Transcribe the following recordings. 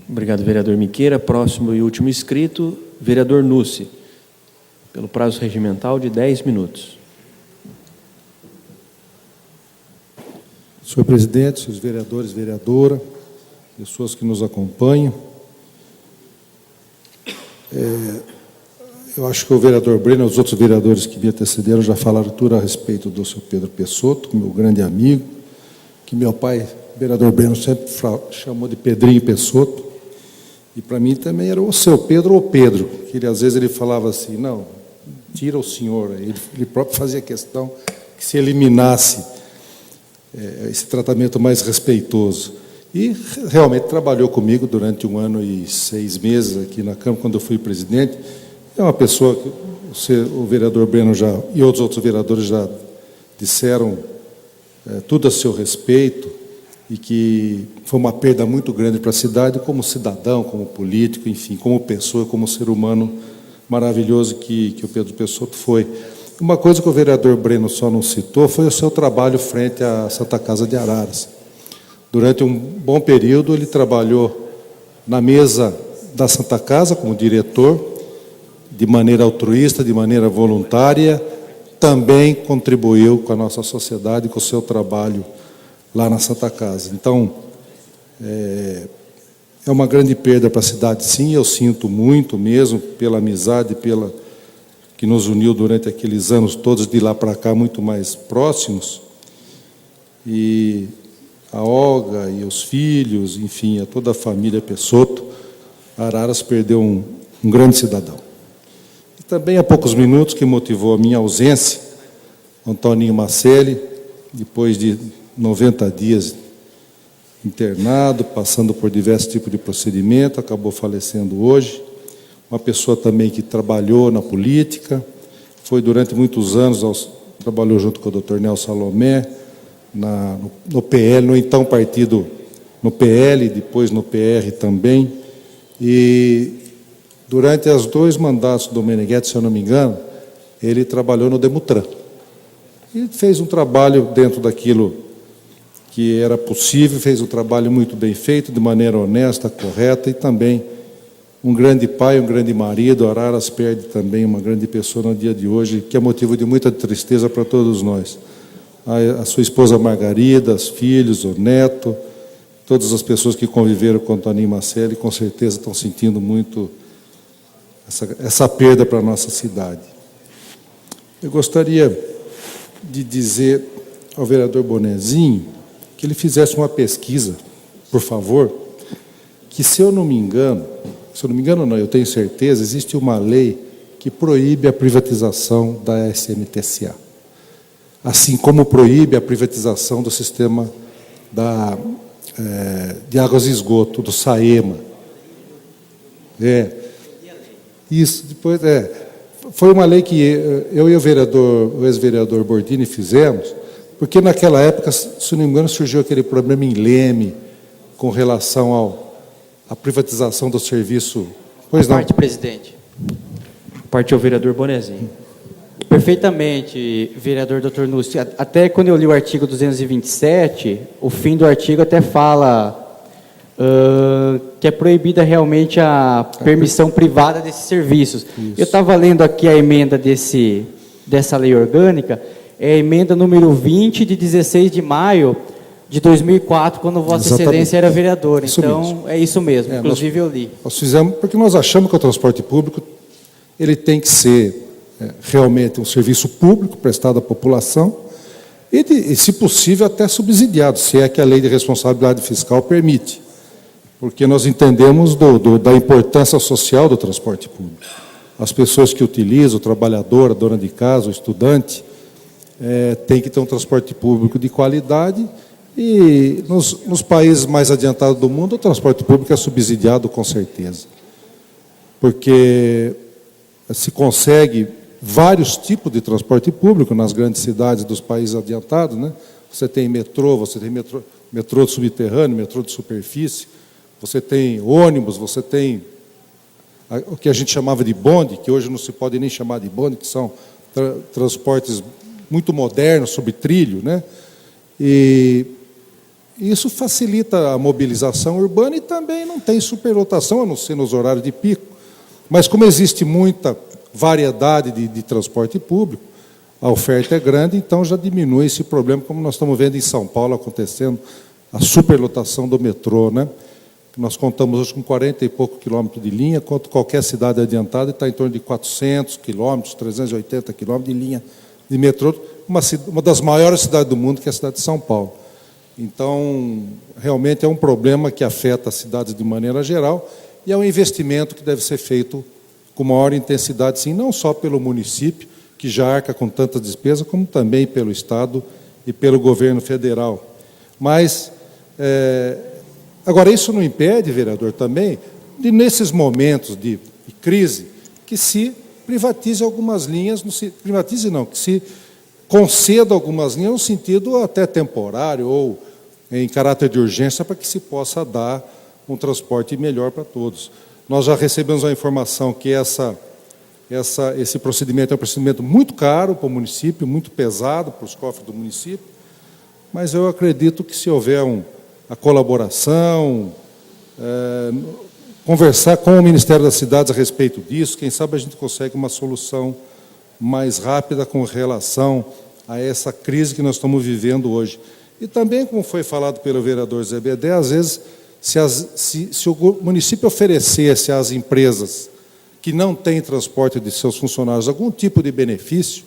Obrigado, vereador Miqueira. Próximo e último inscrito, vereador Nucci, pelo prazo regimental de 10 minutos. Senhor presidente, senhores vereadores, vereadora, pessoas que nos acompanham, eu acho que o vereador Breno e os outros vereadores que me antecederam já falaram tudo a respeito do senhor Pedro Pessotto, meu grande amigo, que meu pai, vereador Breno, sempre chamou de Pedrinho Pessotto, e para mim também era o seu Pedro ou Pedro, que ele, às vezes ele falava assim, não, tira o senhor, ele próprio fazia questão que se eliminasse esse tratamento mais respeitoso. E realmente trabalhou comigo durante 1 ano e 6 meses aqui na Câmara, quando eu fui presidente. É uma pessoa que o vereador Breno e outros vereadores já disseram tudo a seu respeito, e que foi uma perda muito grande para a cidade, como cidadão, como político, enfim, como pessoa, como ser humano maravilhoso que o Pedro Pessotto foi. Uma coisa que o vereador Breno só não citou foi o seu trabalho frente à Santa Casa de Araras. Durante um bom período, ele trabalhou na mesa da Santa Casa como diretor, de maneira altruísta, de maneira voluntária, também contribuiu com a nossa sociedade, com o seu trabalho lá na Santa Casa. Então, é uma grande perda para a cidade, sim, eu sinto muito mesmo, pela amizade, que nos uniu durante aqueles anos todos, de lá para cá, muito mais próximos. E a Olga e os filhos, enfim, a toda a família Pessotto, Araras perdeu um grande cidadão. E também há poucos minutos que motivou a minha ausência, Antoninho Macelli, depois de 90 dias internado, passando por diversos tipos de procedimento, acabou falecendo hoje. Uma pessoa também que trabalhou na política, foi durante muitos anos, trabalhou junto com o Dr. Nelson Salomé, no PL, no então partido, no PL, depois no PR também, e durante os 2 mandatos do Meneghetti, se eu não me engano, ele trabalhou no Demutran. E fez um trabalho dentro daquilo que era possível, fez um trabalho muito bem feito, de maneira honesta, correta, e também um grande pai, um grande marido. Araras perde também uma grande pessoa no dia de hoje, que é motivo de muita tristeza para todos nós. A sua esposa Margarida, os filhos, o neto, todas as pessoas que conviveram com o Antoninho Macelli, com certeza estão sentindo muito essa perda para a nossa cidade. Eu gostaria de dizer ao vereador Bonezinho que ele fizesse uma pesquisa, por favor, que, se eu não me engano não, eu tenho certeza, existe uma lei que proíbe a privatização da SMTCA, assim como proíbe a privatização do sistema de águas e esgoto, do SAEMA. Isso, depois, foi uma lei que eu e o ex-vereador Bordini fizemos, porque naquela época, se não me engano, surgiu aquele problema em Leme, com relação à privatização do serviço. Pois não? Parte, presidente. Parte ao vereador Bonezinho. Perfeitamente, vereador Dr. Nucci. Até quando eu li o artigo 227, o fim do artigo até fala que é proibida realmente a permissão privada desses serviços. Isso. Eu estava lendo aqui a emenda dessa lei orgânica, é a emenda número 20, de 16 de maio de 2004, quando Vossa Exatamente. Excelência era vereador. Isso então, mesmo. é isso mesmo. Inclusive, eu li. Nós fizemos porque nós achamos que o transporte público ele tem que ser realmente um serviço público prestado à população e, se possível, até subsidiado, se é que a lei de responsabilidade fiscal permite. Porque nós entendemos da importância social do transporte público. As pessoas que utilizam, o trabalhador, a dona de casa, o estudante, tem que ter um transporte público de qualidade, e nos países mais adiantados do mundo o transporte público é subsidiado com certeza. Porque se consegue vários tipos de transporte público nas grandes cidades dos países adiantados, né? Você tem metrô, metrô subterrâneo, metrô de superfície, você tem ônibus, você tem o que a gente chamava de bonde, que hoje não se pode nem chamar de bonde, que são transportes muito modernos, sobre trilho, né? E Isso facilita a mobilização urbana e também não tem superlotação, a não ser nos horários de pico. Mas como existe muita variedade de transporte público, a oferta é grande, então já diminui esse problema, como nós estamos vendo em São Paulo acontecendo, a superlotação do metrô, né? Nós contamos hoje com 40 e pouco quilômetros de linha, enquanto qualquer cidade adiantada está em torno de 400 quilômetros, 380 quilômetros de linha de metrô, uma das maiores cidades do mundo, que é a cidade de São Paulo. Então, realmente é um problema que afeta as cidades de maneira geral, e é um investimento que deve ser feito com maior intensidade, sim, não só pelo município, que já arca com tanta despesa, como também pelo Estado e pelo governo federal. Mas, agora, isso não impede, vereador, também, de, nesses momentos de crise, que se privatize algumas linhas, privatize não, que se conceda algumas linhas no sentido até temporário ou em caráter de urgência, para que se possa dar um transporte melhor para todos. Nós já recebemos a informação que esse procedimento é um procedimento muito caro para o município, muito pesado para os cofres do município, mas eu acredito que, se houver a colaboração, conversar com o Ministério das Cidades a respeito disso, quem sabe a gente consegue uma solução mais rápida com relação a essa crise que nós estamos vivendo hoje. E também, como foi falado pelo vereador Zé Bedé, às vezes, se o município oferecesse às empresas que não têm transporte de seus funcionários algum tipo de benefício,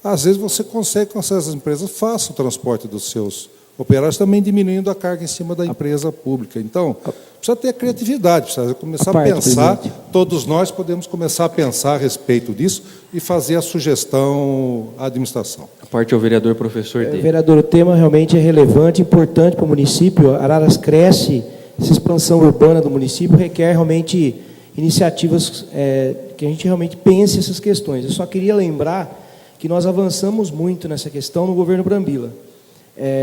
às vezes você consegue que essas empresas façam o transporte dos seus operários, também diminuindo a carga em cima da empresa pública. Então, precisa ter criatividade, precisa começar a pensar, todos nós podemos começar a pensar a respeito disso e fazer a sugestão à administração. A parte é o vereador professor dele. Vereador, o tema realmente é relevante, importante para o município. Araras cresce, essa expansão urbana do município requer realmente iniciativas que a gente realmente pense essas questões. Eu só queria lembrar que nós avançamos muito nessa questão no governo Brambila.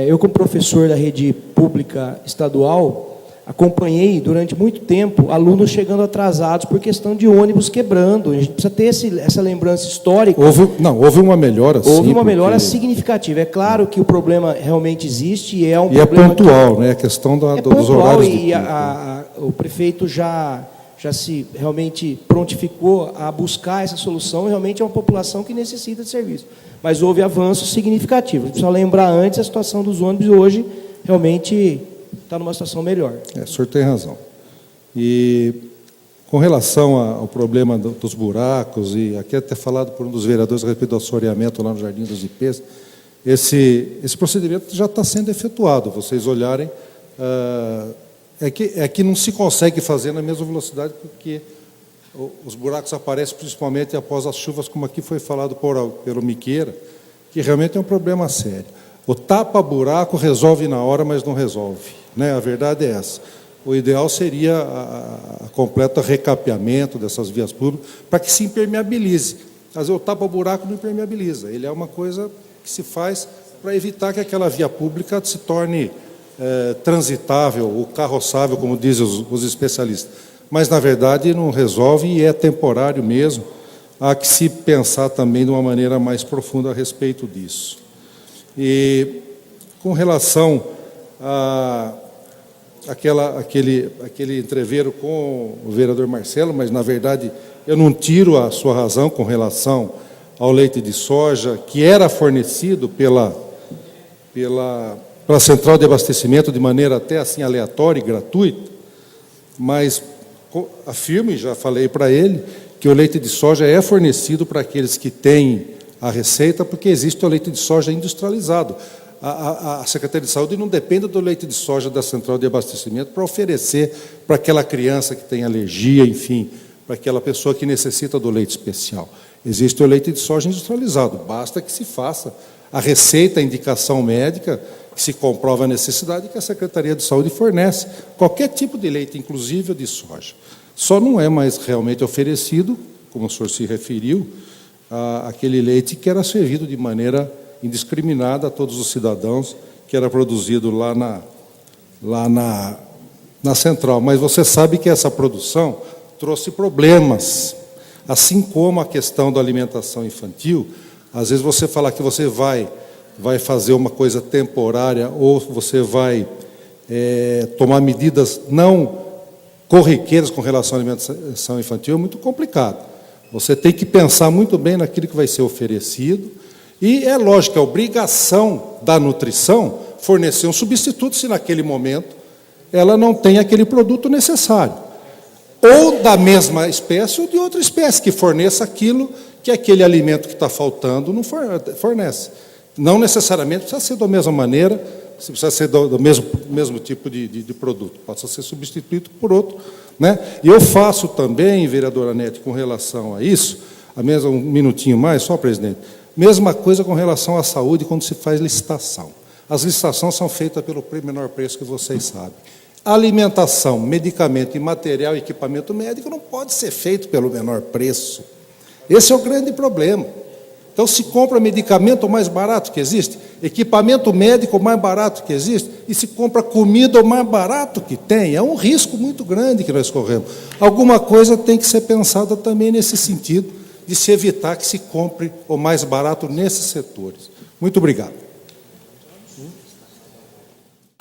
Eu, como professor da rede pública estadual, acompanhei durante muito tempo alunos chegando atrasados por questão de ônibus quebrando. A gente precisa ter essa lembrança histórica. Houve uma melhora, sim. Houve uma melhora significativa. É claro que o problema realmente existe e é um problema... é pontual, né? A questão dos horários de pico. O prefeito já se realmente prontificou a buscar essa solução, e realmente é uma população que necessita de serviço. Mas houve avanços significativos. A gente precisa lembrar antes a situação dos ônibus, hoje realmente está numa situação melhor. O senhor tem razão. E com relação ao problema dos buracos, e aqui até falado por um dos vereadores a respeito do assoreamento lá no Jardim dos Ipês, esse procedimento já está sendo efetuado. Vocês olharem, é que não se consegue fazer na mesma velocidade, porque os buracos aparecem principalmente após as chuvas, como aqui foi falado pelo Miqueira, que realmente é um problema sério. O tapa-buraco resolve na hora, mas não resolve, né? A verdade é essa. O ideal seria a completo recapeamento dessas vias públicas, para que se impermeabilize. Às vezes o tapa-buraco não impermeabiliza, ele é uma coisa que se faz para evitar que aquela via pública se torne transitável, ou carroçável, como dizem os especialistas. Mas, na verdade, não resolve e é temporário mesmo. Há que se pensar também de uma maneira mais profunda a respeito disso. E, com relação àquele entreveiro com o vereador Marcelo, mas, na verdade, eu não tiro a sua razão com relação ao leite de soja, que era fornecido pela central de abastecimento de maneira até assim aleatória e gratuita, mas afirmo, e já falei para ele, que o leite de soja é fornecido para aqueles que têm a receita, porque existe o leite de soja industrializado. A Secretaria de Saúde não depende do leite de soja da central de abastecimento para oferecer para aquela criança que tem alergia, enfim, para aquela pessoa que necessita do leite especial. Existe o leite de soja industrializado, basta que se faça a receita, a indicação médica, que se comprova a necessidade, que a Secretaria de Saúde fornece qualquer tipo de leite, inclusive o de soja. Só não é mais realmente oferecido, como o senhor se referiu, aquele leite que era servido de maneira indiscriminada a todos os cidadãos, que era produzido lá na central. Mas você sabe que essa produção trouxe problemas, assim como a questão da alimentação infantil. Às vezes você fala que você vai vai fazer uma coisa temporária ou você vai tomar medidas não corriqueiras com relação à alimentação infantil, é muito complicado. Você tem que pensar muito bem naquilo que vai ser oferecido, e é lógico, a obrigação da nutrição fornecer um substituto se naquele momento ela não tem aquele produto necessário. Ou da mesma espécie ou de outra espécie, que forneça aquilo que aquele alimento que está faltando não fornece. Não necessariamente precisa ser da mesma maneira, precisa ser do mesmo tipo de produto, pode ser substituído por outro, né? E eu faço também, vereadora Nete, com relação a isso, um minutinho mais, só, presidente, mesma coisa com relação à saúde quando se faz licitação. As licitações são feitas pelo menor preço que vocês sabem. Alimentação, medicamento e material e equipamento médico não pode ser feito pelo menor preço. Esse é o grande problema. Então, se compra medicamento mais barato que existe, equipamento médico mais barato que existe, e se compra comida o mais barato que tem. É um risco muito grande que nós corremos. Alguma coisa tem que ser pensada também nesse sentido, de se evitar que se compre o mais barato nesses setores. Muito obrigado.